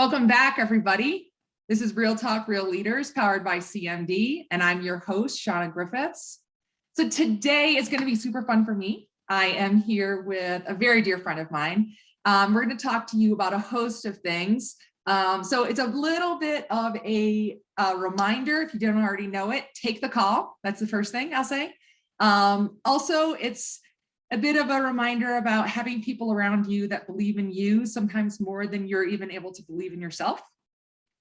Welcome back, everybody. This is Real Talk, Real Leaders, powered by CMD, and I'm your host, Shauna Griffiths. So today is going to be super fun for me. I am here with a very dear friend of mine. We're going to talk to you about a host of things. So it's a little bit of a reminder, if you don't already know it, take the call. That's the first thing I'll say. Also, it's a bit of a reminder about having people around you that believe in you, sometimes more than you're even able to believe in yourself.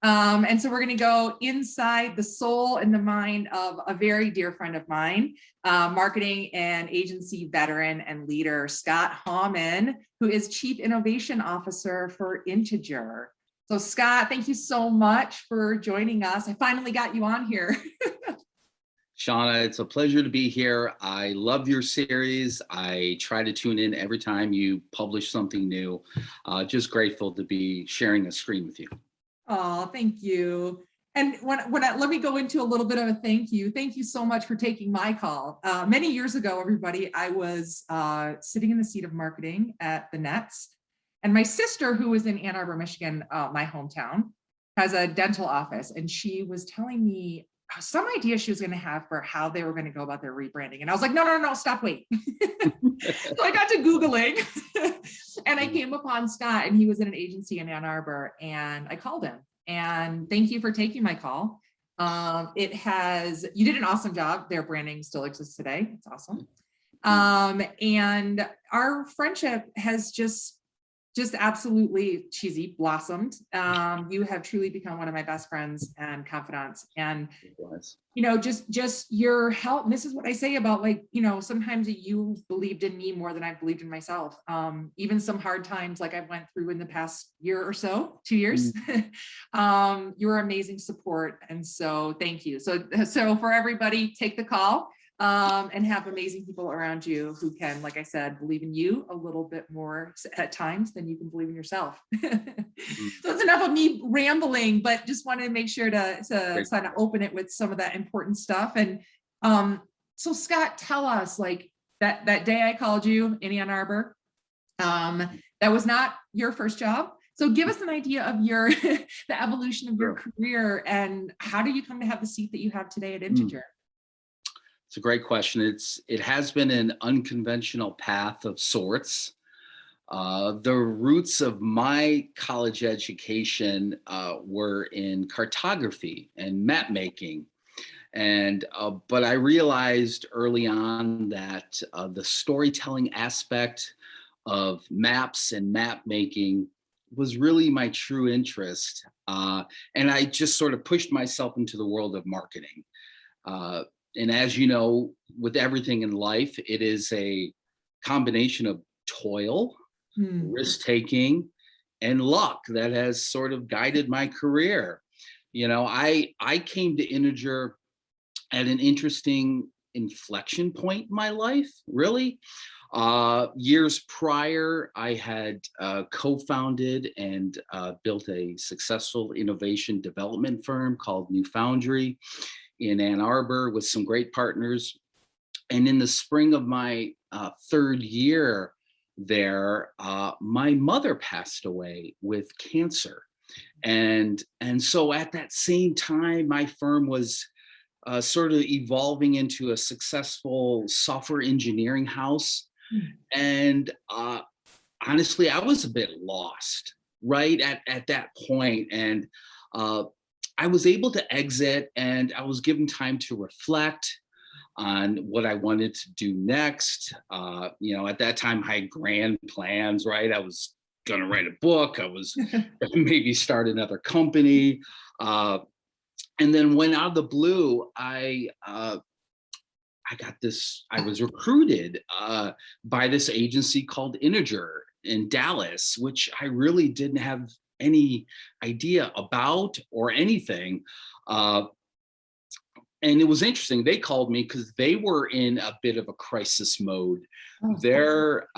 And so we're going to go inside the soul and the mind of a very dear friend of mine, marketing and agency veteran and leader, Scott Hauman, who is Chief Innovation Officer for Integer. So Scott, thank you so much for joining us. I finally got you on here. Shauna, it's a pleasure to be here. I love your series. I try to tune in every time you publish something new. Just grateful to be sharing a screen with you. Oh, thank you. And let me go into a little bit of a thank you. Thank you so much for taking my call. Many years ago, everybody, I was sitting in the seat of marketing at the Nets. And my sister, who was in Ann Arbor, Michigan, my hometown, has a dental office. And she was telling me some idea she was going to have for how they were going to go about their rebranding. And I was like, no, stop, wait. So I got to Googling and I came upon Scott, and he was in an agency in Ann Arbor, and I called him. And thank you for taking my call. You did an awesome job. Their branding still exists today. It's awesome. And our friendship has just absolutely cheesy blossomed. You have truly become one of my best friends and confidants. And, just your help. And this is what I say about, sometimes you believed in me more than I believed in myself. Even some hard times like I went through in the past year or so, 2 years, you were amazing support. And so thank you. So for everybody, take the call. And have amazing people around you who can, like I said, believe in you a little bit more at times than you can believe in yourself. So it's enough of me rambling, but just wanted to make sure to kind of open it with some of that important stuff. And so Scott, tell us, that day I called you in Ann Arbor, that was not your first job. So give us an idea of the evolution of your career, and how do you come to have the seat that you have today at Integer? It's a great question. It has been an unconventional path of sorts. The roots of my college education were in cartography and map making. But I realized early on that the storytelling aspect of maps and map making was really my true interest. And I just sort of pushed myself into the world of marketing. And as you know, with everything in life, it is a combination of toil, risk-taking, and luck that has sort of guided my career. I came to Integer at an interesting inflection point in my life, really. Years prior, I had co-founded and built a successful innovation development firm called New Foundry in Ann Arbor with some great partners. And in the spring of my third year there, my mother passed away with cancer. And so at that same time, my firm was sort of evolving into a successful software engineering house. And honestly, I was a bit lost right at that point. And I was able to exit, and I was given time to reflect on what I wanted to do next. At that time, I had grand plans, right? I was going to write a book. I was maybe start another company. And then when out of the blue, I was recruited by this agency called Integer in Dallas, which I really didn't have any idea about or anything. And it was interesting. They called me because they were in a bit of a crisis mode. Their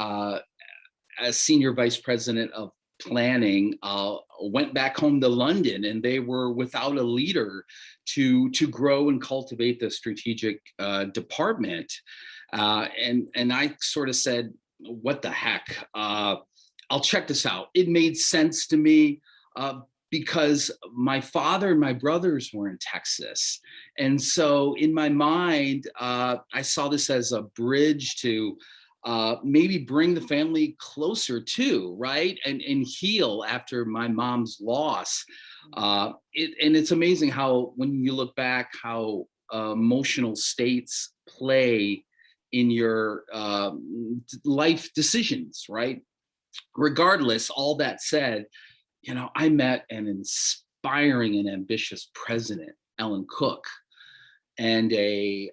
senior vice president of planning went back home to London, and they were without a leader to grow and cultivate the strategic department. And I sort of said, what the heck? I'll check this out. It made sense to me. because my father and my brothers were in Texas. And so in my mind, I saw this as a bridge to maybe bring the family closer to, right? And heal after my mom's loss. And it's amazing how, when you look back, how emotional states play in your life decisions, right? Regardless, all that said, I met an inspiring and ambitious president, Ellen Cook, and a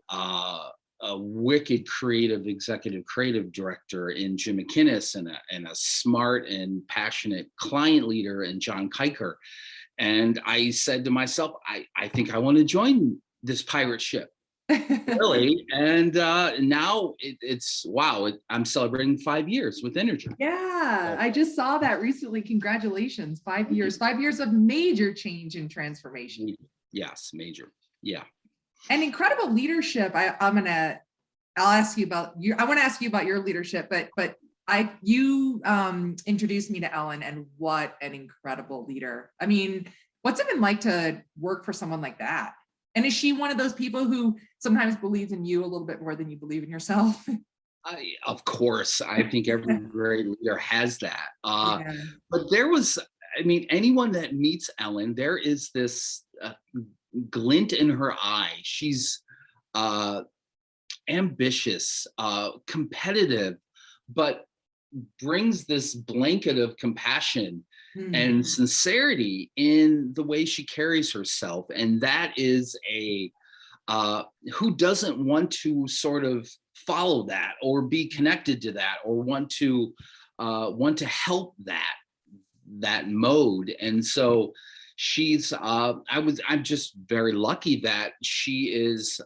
wicked creative executive creative director in Jim McInnes, and a smart and passionate client leader in John Kiker. And I said to myself, I think I want to join this pirate ship. Really. And now it's wow, I'm celebrating 5 years with Energy. Yeah, I just saw that recently. Congratulations. 5 years, 5 years of major change and transformation. Yes, major. Yeah. And incredible leadership. I'll ask you about I want to ask you about your leadership, but you introduced me to Ellen, and what an incredible leader. I mean, what's it been like to work for someone like that? And is she one of those people who sometimes believes in you a little bit more than you believe in yourself? Of course, I think every great leader has that. Yeah. But there was, anyone that meets Ellen, there is this glint in her eye. She's ambitious, competitive, but brings this blanket of compassion and sincerity in the way she carries herself. And that is who doesn't want to sort of follow that, or be connected to that, or want to help that mode. And so she's I'm just very lucky that she is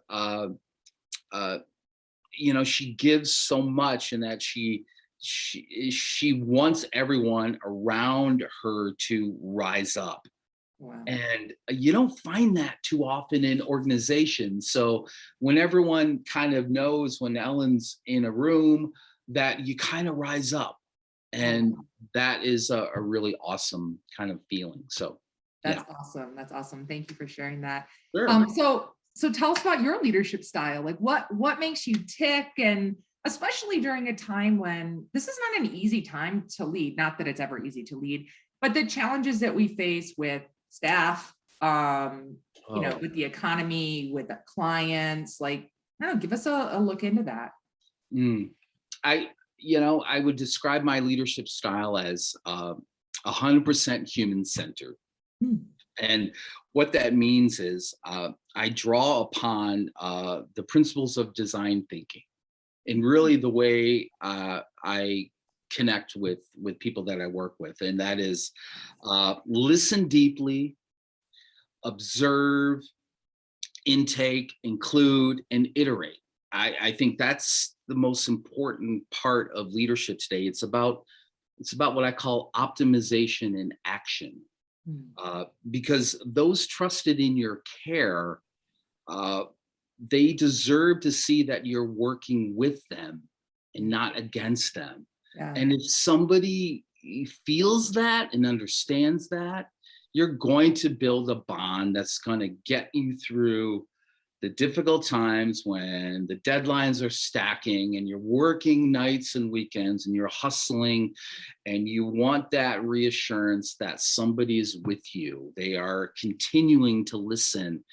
she gives so much, and that she wants everyone around her to rise up. Wow. And you don't find that too often in organizations. So when everyone kind of knows when Ellen's in a room, that you kind of rise up, and that is a really awesome kind of feeling. So that's awesome. That's awesome. Thank you for sharing that. Sure. So tell us about your leadership style. Like what makes you tick, and especially during a time when this is not an easy time to lead. Not that it's ever easy to lead, but the challenges that we face with staff, with the economy, with the clients, like, I don't know, give us a look into that. I would describe my leadership style as 100% human-centered. And what that means is I draw upon the principles of design thinking, and really the way I connect with people that I work with. And that is listen deeply, observe, intake, include, and iterate. I think that's the most important part of leadership today. It's about what I call optimization in action. Because those trusted in your care, they deserve to see that you're working with them and not against them. Yeah. And if somebody feels that and understands that, you're going to build a bond that's going to get you through the difficult times when the deadlines are stacking and you're working nights and weekends and you're hustling, and you want that reassurance that somebody is with you. They are continuing to listen,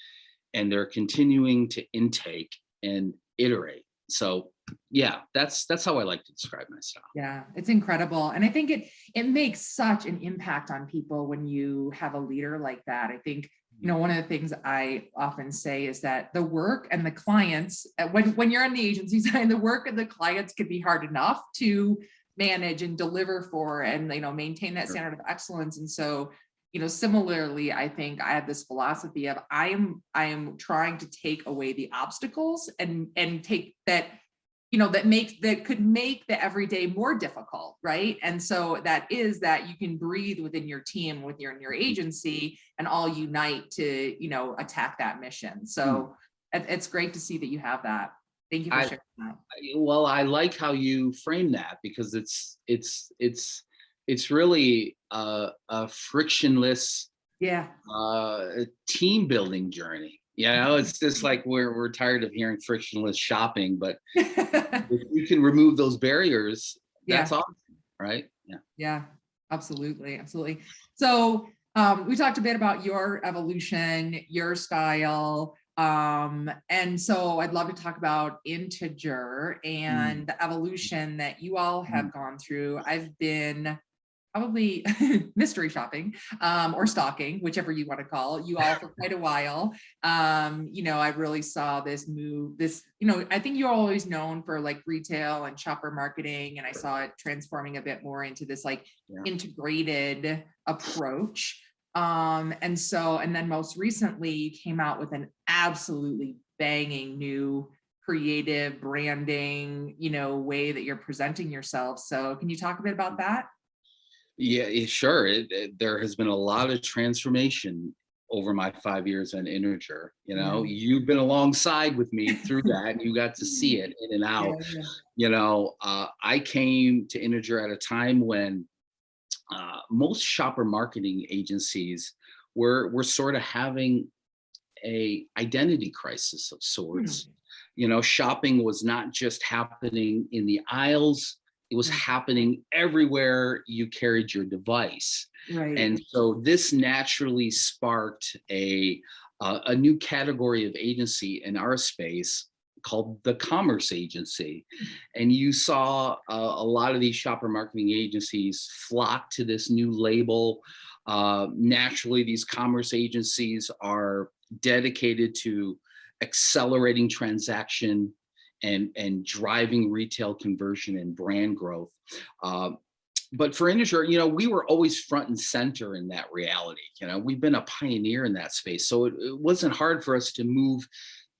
and they're continuing to intake and iterate. So yeah, that's how I like to describe my style. Yeah, it's incredible. And I think it makes such an impact on people when you have a leader like that. I think, one of the things I often say is that the work and the clients, when you're on the agency side, the work and the clients can be hard enough to manage and deliver for, and, maintain that standard of excellence. And so, similarly, I think I have this philosophy of I am trying to take away the obstacles and take that, that could make the everyday more difficult, right? And so that is that you can breathe within your team, within your agency, and all unite to, attack that mission. So it's great to see that you have that. Thank you for sharing that. Well, I like how you frame that, because it's really a frictionless Yeah. a team building journey. It's just like we're tired of hearing frictionless shopping, but if we can remove those barriers, that's Yeah. awesome, right? Yeah. Yeah, absolutely. Absolutely. So we talked a bit about your evolution, your style. And so I'd love to talk about Integer Mm, and the evolution that you all mm. have gone through. I've been probably mystery shopping or stalking, whichever you want to call it, you all for quite a while. I really saw this move, I think you're always known for like retail and shopper marketing. And I saw it transforming a bit more into this like Yeah. integrated approach. And then most recently you came out with an absolutely banging new creative branding, way that you're presenting yourself. So can you talk a bit about that? Yeah, sure. There has been a lot of transformation over my 5 years in Integer. Yeah. You've been alongside with me through that, and you got to see it in and Yeah, out. yeah. I came to Integer at a time when most shopper marketing agencies were sort of having a identity crisis of Hmm. sorts. Shopping was not just happening in the aisles, it was Right. happening everywhere you carried your device. Right. And so this naturally sparked a new category of agency in our space called the commerce agency. And you saw a lot of these shopper marketing agencies flock to this new label. Naturally, these commerce agencies are dedicated to accelerating transaction and driving retail conversion and brand growth. Uh, but for Integer, we were always front and center in that reality. We've been a pioneer in that space. So it wasn't hard for us to move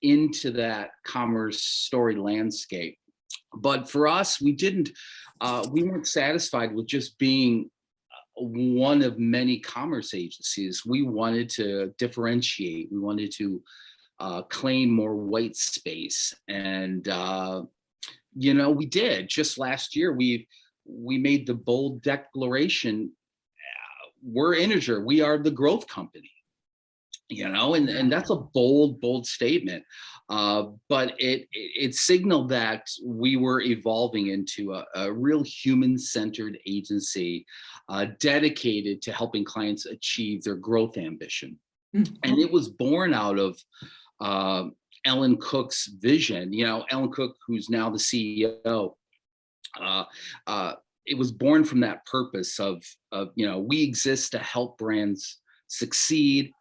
into that commerce story landscape. But for us, we weren't satisfied with just being one of many commerce agencies. We wanted to differentiate. We wanted to claim more white space. And, we did. Just last year, we made the bold declaration, we're Integer, we are the growth company. And that's a bold statement, but it signaled that we were evolving into a real human-centered agency, dedicated to helping clients achieve their growth ambition. And it was born out of uh, Ellen Cook's vision. Ellen Cook, who's now the CEO, uh, uh, it was born from that purpose of we exist to help brands succeed,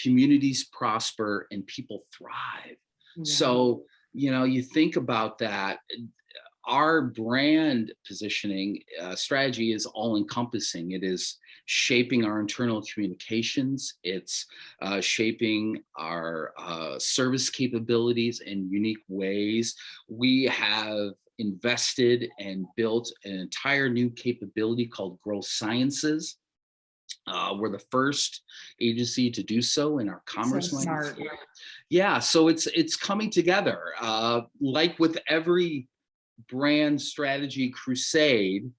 communities prosper, and people thrive. Yeah. So you think about that. Our brand positioning strategy is all encompassing. It is shaping our internal communications. It's shaping our service capabilities in unique ways. We have invested and built an entire new capability called growth sciences. We're the first agency to do so in our So commerce smart. landscape. Yeah, so it's coming together. Like with every brand strategy crusade,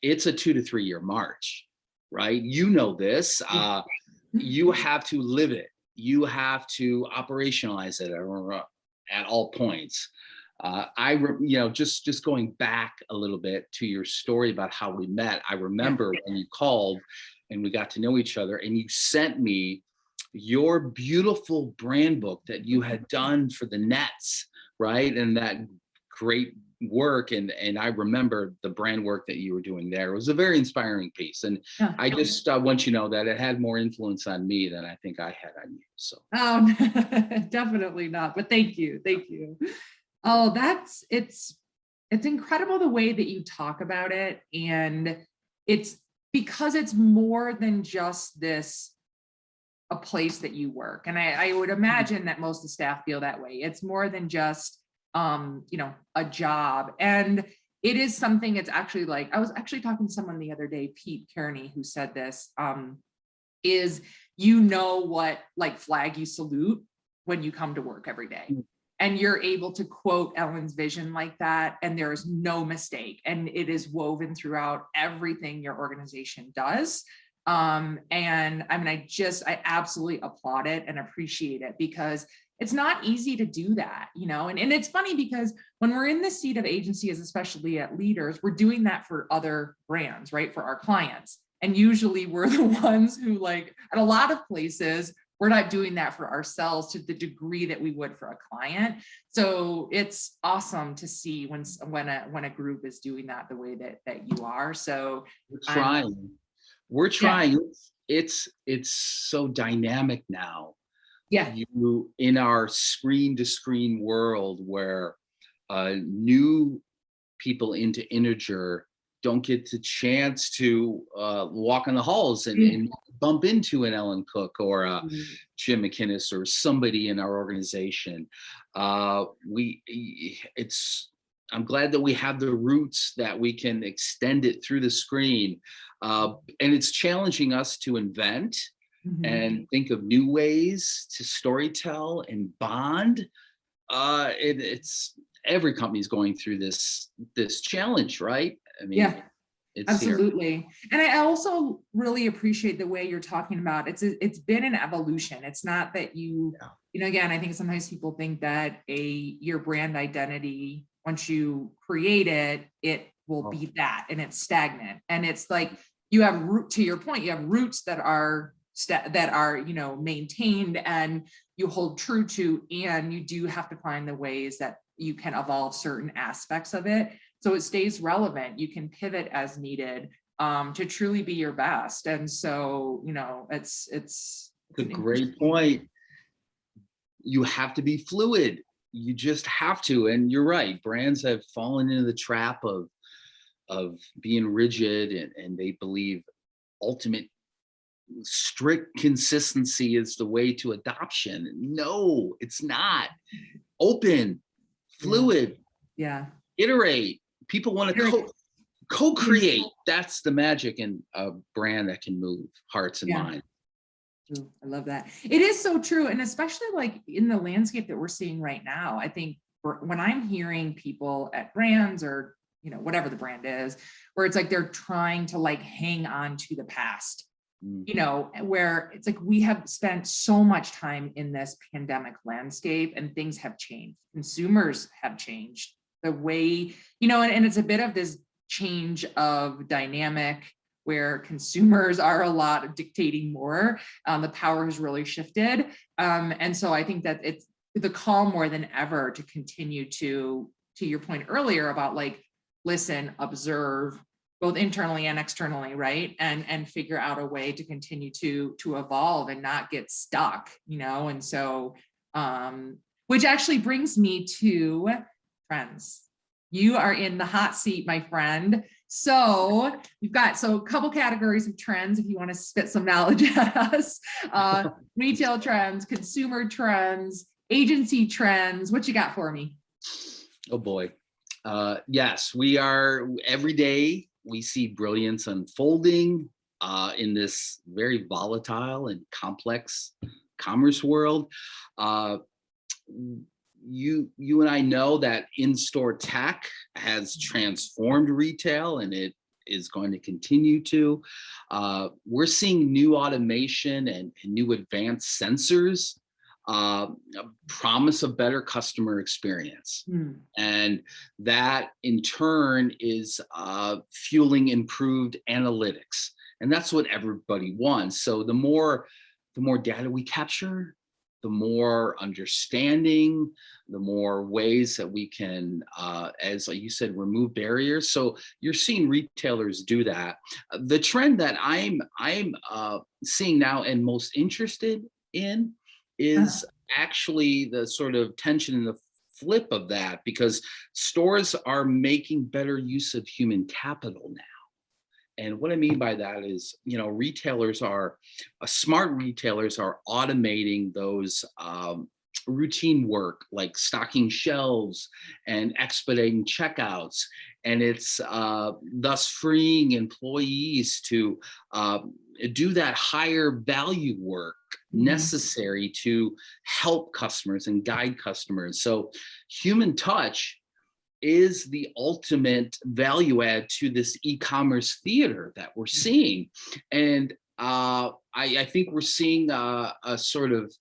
it's a 2 to 3 year march, right? This. You have to live it. You have to operationalize it at all points. Just going back a little bit to your story about how we met. I Yeah. remember when you called and we got to know each other, and you sent me your beautiful brand book that you had done for the Nets, right? And that great work. And I remember the brand work that you were doing there. It was a very inspiring piece. And Yeah. I just want you to know that it had more influence on me than I think I had on you. So Oh, definitely not. But thank you. Thank you. Oh, it's incredible the way that you talk about it. And it's because it's more than just a place that you work. And I would imagine that most of the staff feel that way. It's more than just a job. And it is something. It's actually like, I was actually talking to someone the other day, Pete Kearney, who said this, is what like flag you salute when you come to work every day. And you're able to quote Ellen's vision like that, and there is no mistake. And it is woven throughout everything your organization does. And I mean, I absolutely applaud it and appreciate it, because it's not easy to do that, and it's funny because when we're in the seat of agency, as especially at leaders, we're doing that for other brands, right? For our clients. And usually we're the ones who, like, at a lot of places, we're not doing that for ourselves to the degree that we would for a client. So it's awesome to see when a group is doing that the way that you are. So We're trying. We're yeah, trying. It's so dynamic now. yeah, You in our screen to screen world where new people into Integer don't get the chance to walk in the halls and bump into an Ellen Cook or a Jim McInnes or somebody in our organization. I'm glad that we have the roots that we can extend it through the screen. And it's challenging us to invent and think of new ways to storytell and bond. It's every company's going through this challenge, right? I mean, yeah. it's Absolutely. here. And I also really appreciate the way you're talking about it's been an evolution. It's not that again, I think sometimes people think that your brand identity, once you create it, it will be that, and it's stagnant. And it's like to your point, you have roots that are maintained and you hold true to, and you do have to find the ways that you can evolve certain aspects of it so it stays relevant. You can pivot as needed to truly be your best. And so, it's a great point. You have to be fluid. You just have to. And you're right. Brands have fallen into the trap of being rigid, and they believe ultimate strict consistency is the way to adoption. No, it's not. Open, fluid, iterate. People want to co-create. That's the magic in a brand that can move hearts and minds. I love that. It is so true. And especially like in the landscape that we're seeing right now, I think when I'm hearing people at brands or, whatever the brand is, where it's like they're trying to like hang on to the past, where it's like we have spent so much time in this pandemic landscape and things have changed. Consumers have changed the way, and it's a bit of this change of dynamic where consumers are a lot of dictating more. The power has really shifted. And so I think that it's the call more than ever to continue to your point earlier about like, listen, observe, both internally and externally, right? And figure out a way to continue to evolve and not get stuck, And so, which actually brings me to trends. You are in the hot seat, my friend. So we've got a couple categories of trends if you want to spit some knowledge at us. Retail trends, consumer trends, agency trends. What you got for me? Oh boy. Yes, we are every day. We see brilliance unfolding in this very volatile and complex commerce world. You and I know that in-store tech has transformed retail, and it is going to continue to. We're seeing new automation and new advanced sensors, promise of better customer experience. And that in turn is fueling improved analytics. And that's what everybody wants. So the more data we capture, the more understanding, the more ways that we can, as you said, remove barriers. So you're seeing retailers do that. The trend that I'm seeing now and most interested in is actually the sort of tension in the flip of that, because stores are making better use of human capital now. And what I mean by that is, smart retailers are automating those routine work like stocking shelves and expediting checkouts. And it's thus freeing employees to do that higher value work necessary to help customers and guide customers. So human touch is the ultimate value add to this e-commerce theater that we're seeing. And I think we're seeing a sort of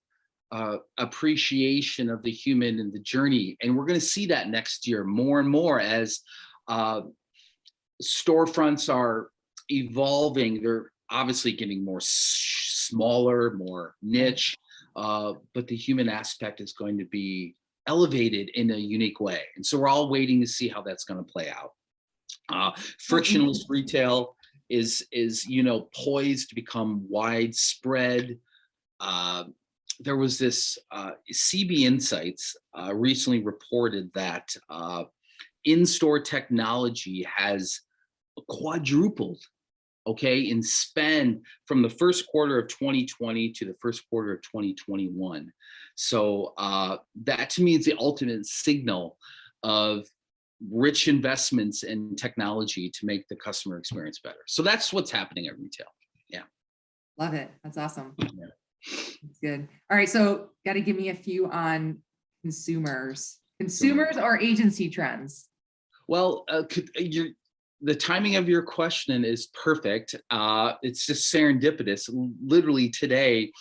appreciation of the human and the journey, and we're going to see that next year more and more as uh, storefronts are evolving. They're obviously getting more smaller, more niche, but the human aspect is going to be elevated in a unique way. And so we're all waiting to see how that's going to play out. Frictionless retail is poised to become widespread. Uh, there was this CB Insights recently reported that in-store technology has quadrupled, okay, in spend from the first quarter of 2020 to the first quarter of 2021. So that to me is the ultimate signal of rich investments in technology to make the customer experience better. So that's what's happening at retail. Yeah. Love it. That's awesome. Yeah. That's good. All right. So got to give me a few on consumers or agency trends. Well, the timing of your question is perfect. It's just serendipitous. Literally today,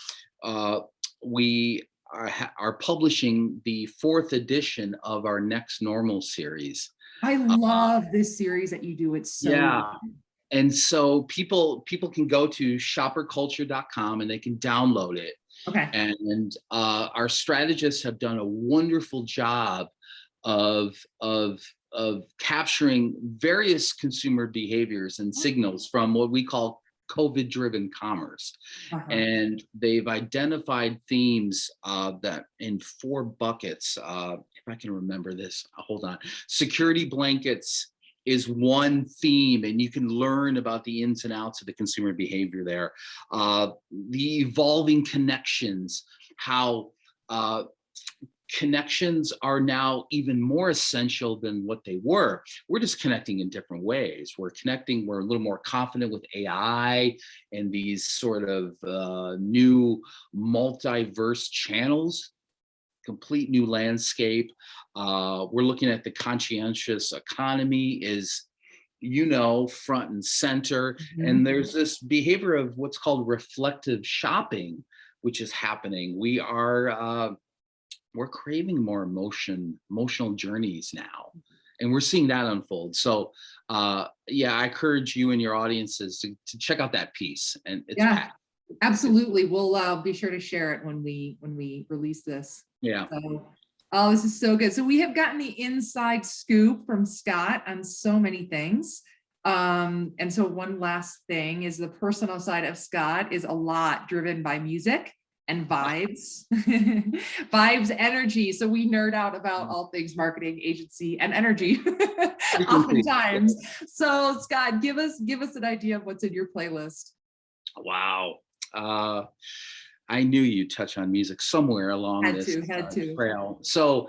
we are publishing the 4th edition of our Next Normal series. I love this series that you do. It's so yeah. good. And so people can go to shopperculture.com and they can download it. Okay. And our strategists have done a wonderful job of capturing various consumer behaviors and signals from what we call COVID-driven commerce. And they've identified themes that in 4 buckets. If I can remember this, hold on. Security blankets is one theme, and you can learn about the ins and outs of the consumer behavior there. The evolving connections, how connections are now even more essential than what they were. We're just connecting in different ways. We're a little more confident with AI and these sort of new multiverse channels, complete new landscape. We're looking at the conscientious economy is, front and center. Mm-hmm. And there's this behavior of what's called reflective shopping, which is happening. We're craving more emotional journeys now, and we're seeing that unfold. So I encourage you and your audiences to check out that piece. And it's packed. Absolutely. We'll be sure to share it when we release this. Yeah. So, this is so good. So we have gotten the inside scoop from Scott on so many things. And so one last thing is the personal side of Scott is a lot driven by music and vibes, energy. So we nerd out about all things marketing, agency, and energy oftentimes. So Scott, give us an idea of what's in your playlist. Wow. I knew you'd touch on music somewhere along this trail. So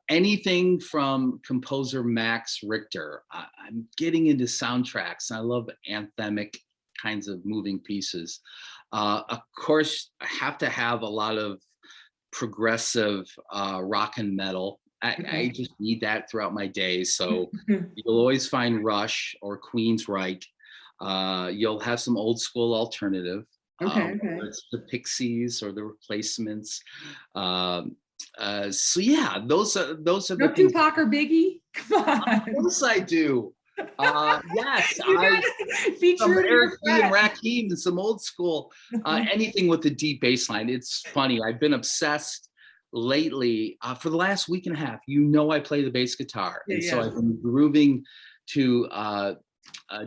anything from composer Max Richter. I'm getting into soundtracks. I love anthemic kinds of moving pieces. Of course, I have to have a lot of progressive rock and metal. I just need that throughout my day. So you'll always find Rush or Queensryche. You'll have some old school alternative. It's the Pixies or the Replacements. So yeah, those are the Tupac or Biggie. Come on. Of course I do. Yes, some Eric B. and Rakim and some old school, anything with a deep bass line. It's funny. I've been obsessed lately for the last week and a half. I play the bass guitar, so I've been grooving to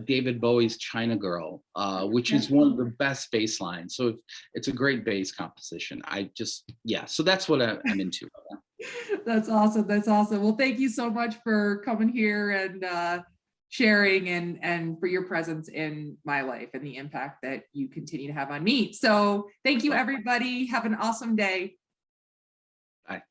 David Bowie's China Girl, which is one of the best bass lines. So it's a great bass composition. So that's what I'm into. That's awesome. Well, thank you so much for coming here and sharing and for your presence in my life and the impact that you continue to have on me. So thank you, everybody. Have an awesome day. Bye.